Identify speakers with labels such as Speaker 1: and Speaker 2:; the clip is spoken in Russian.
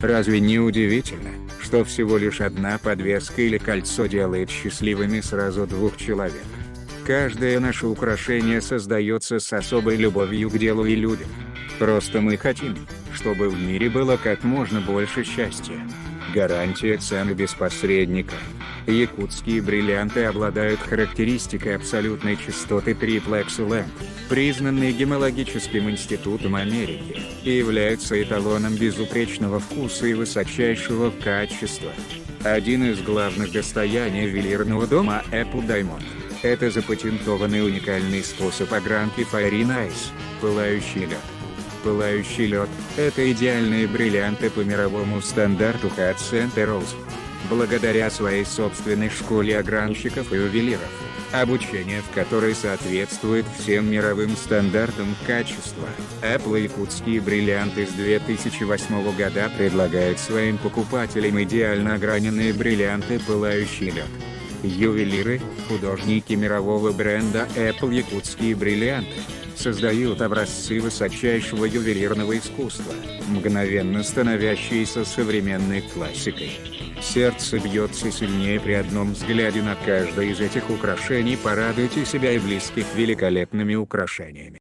Speaker 1: Разве не удивительно, что всего лишь одна подвеска или кольцо делает счастливыми сразу двух человек? Каждое наше украшение создается с особой любовью к делу и людям. Просто мы хотим, чтобы в мире было как можно больше счастья. Гарантия цены без посредника. Якутские бриллианты обладают характеристикой абсолютной чистоты Triple Excellent, признанной Гемологическим институтом Америки, и являются эталоном безупречного вкуса и высочайшего качества. Один из главных достояний ювелирного дома Apple Diamond – это запатентованный уникальный способ огранки Fiery Ice – пылающий лед. Пылающий лед – это идеальные бриллианты по мировому стандарту Hudson Rose. Благодаря своей собственной школе огранщиков и ювелиров, обучение в которой соответствует всем мировым стандартам качества, Apple якутские бриллианты с 2008 года предлагает своим покупателям идеально ограненные бриллианты «Пылающий лед». Ювелиры, художники мирового бренда Apple якутские бриллианты, создают образцы высочайшего ювелирного искусства, мгновенно становящиеся современной классикой. Сердце бьется сильнее при одном взгляде на каждое из этих украшений. Порадуйте себя и близких великолепными украшениями.